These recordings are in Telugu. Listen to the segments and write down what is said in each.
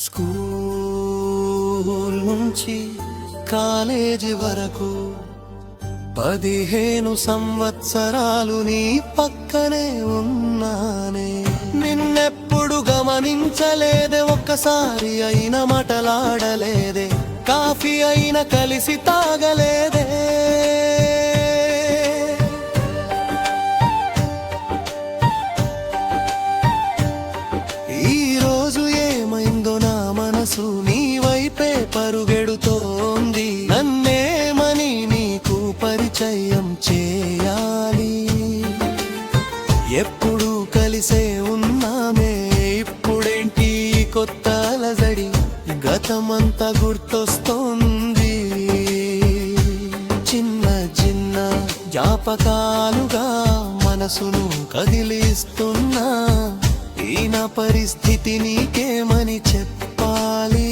స్కూల్ నుంచి కాలేజీ వరకు 15 సంవత్సరాలు నీ పక్కనే ఉన్నానే. నిన్నెప్పుడు గమనించలేదే, ఒక్కసారి అయినా మాటలాడలేదే, కాఫీ అయినా కలిసి తాగలేదే. ఈరోజు ఏమైందో నా మనసు నీ వైపే పరుగెడుతోంది. నన్నేమని నీకు పరిచయం చేయాలి? ఎప్పుడు కలిసే ఉన్నామే, ఇప్పుడేంటి కొత్త అలజడి? గతమంతా గుర్తొస్తోంది. చిన్న చిన్న జ్ఞాపకాలుగా మనసును కదిలిస్తున్నా. ఈ నా పరిస్థితి నీకేమని చెప్పాలి?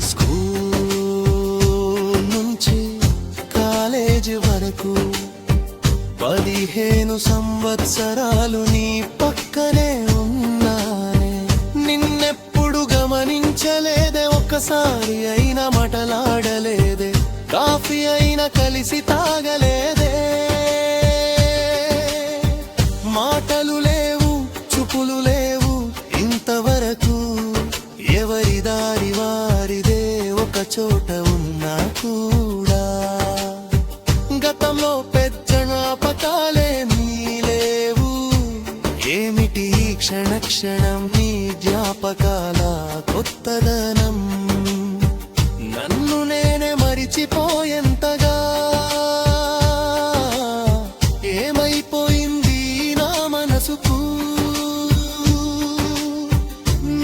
స్కూల్ నుంచి కాలేజీ వరకు 15 సంవత్సరాలు నీ పక్కనే ఉన్నానే. నిన్నెప్పుడు గమనించలేదే, ఒక్కసారి అయినా మాటలాడలేదే, కాఫీ అయినా కలిసి తాగలేదే. మాటలు లేవు, చూపులు లేవు ఇంతవరకు. ఎవరి దారి వారిదే, ఒక చోట ఉన్నా కూడా. గతంలో పెద్ద జ్ఞాపకాలేమీ లేవు. ఏమిటి క్షణ క్షణం నీ జ్ఞాపకాల కొత్తదనం? నన్ను నేనే మరిచిపోయేంతగా ఏమైపోయింది నా మనసుకు?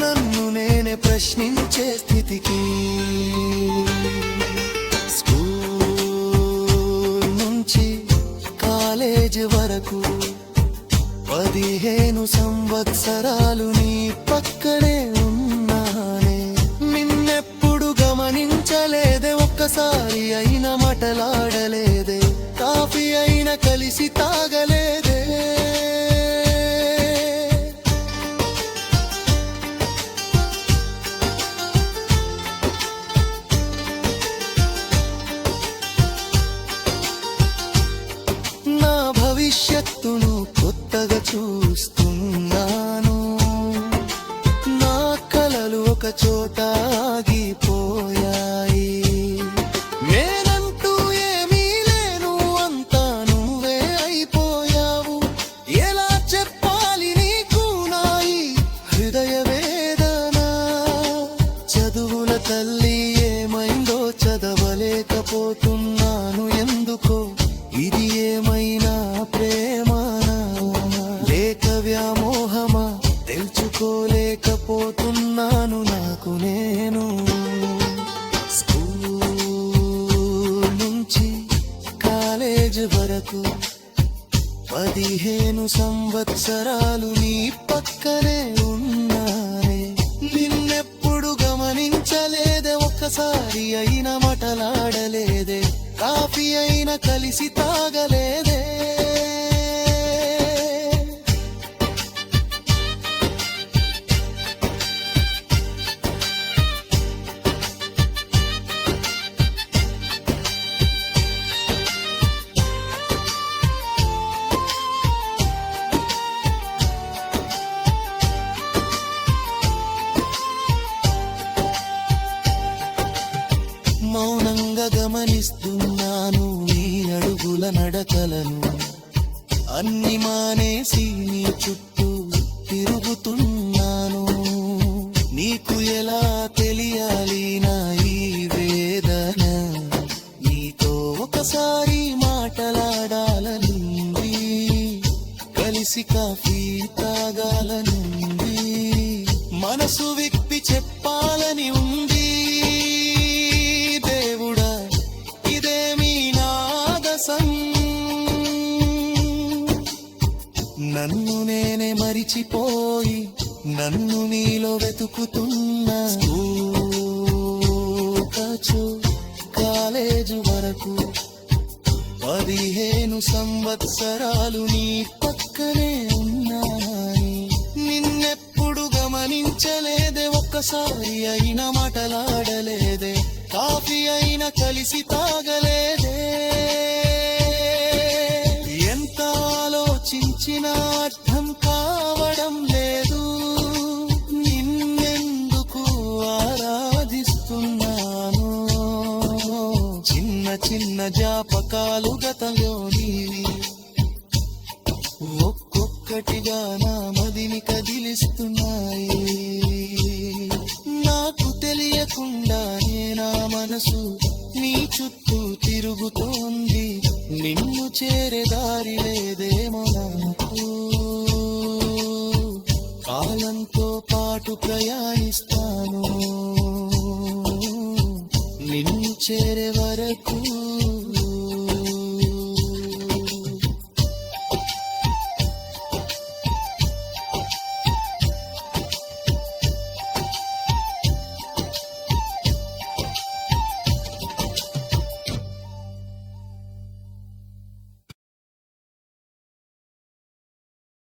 నన్ను నేనే ప్రశ్నించే స్థితికి. స్కూల్ నుంచి కాలేజీ వరకు 15 సంవత్సరాలు నీ పక్కనే ఉన్నానే. నిన్నెప్పుడు గమనించలేదే, ఒక్కసారి అయినా మాటలాడలేదే, కాఫీ అయినా కలిసి తాగలేదే. నా భవిష్యత్తును కొత్తగా చూస్తున్నాను. నా కలలు ఒక చోట ఆగిపోయాయి. నేనంటూ ఏమీ లేను, అంతా నువ్వే అయిపోయావు. ఎలా చెప్పాలి నీకు నా ఈ హృదయ వేదన? చదువుల తల్లి ఏమైందో చదవలేకపోతున్నాను ఎందుకో. ఇది ఏమైనా ప్రేమనా లేక వ్యామోహమా? తెలుసుకోలేకపోతున్నాను నాకు నేను. స్కూల్ నుంచి కాలేజీ వరకు 15 సంవత్సరాలు నీ పక్కనే ఉన్నానే. నిన్నెప్పుడు గమనించలేదే, ఒక్కసారి అయినా మాటలాడలేదే, కాఫీ అయినా కలిసి తాగలేదే. మౌనంగా గమనిస్తున్నాను నీ అడుగుల నడకలను. అన్ని మానేసి నీ చుట్టూ తిరుగుతున్నాను. నీకు ఎలా తెలియాలి నా ఈ వేదన? నీతో ఒకసారి మాటలాడాలనుంది, కలిసి కాఫీ తాగాలనుంది, మనసు విప్పి చెప్పాలని ఉంది. దేవుడా, ఇదేమీ నాదసం? నన్ను నేనే మరిచిపోయి నన్ను నీలో వెతుకుతున్నా. కాలేజీ వరకు 15 సంవత్సరాలు నీ పక్కనే ఉన్నాని. నిన్నెప్పుడు గమనించలేదే, ఒక్క ఒక్కసారి అయిన మాటలాడలేదే, కాఫీ అయినా కలిసి తాగలేదే. ఎంత ఆలోచించినా అర్థం కావడం లేదు, నిన్నెందుకు ఆరాధిస్తున్నాను. చిన్న చిన్న జ్ఞాపకాలు గతంలోనివి ఒక్కొక్కటిగా నా మదిని కదిలిస్తున్నాయి. నాకు తెలియకుండానే నా మనసు నీ చుట్టూ తిరుగుతోంది, నిన్ను చేరే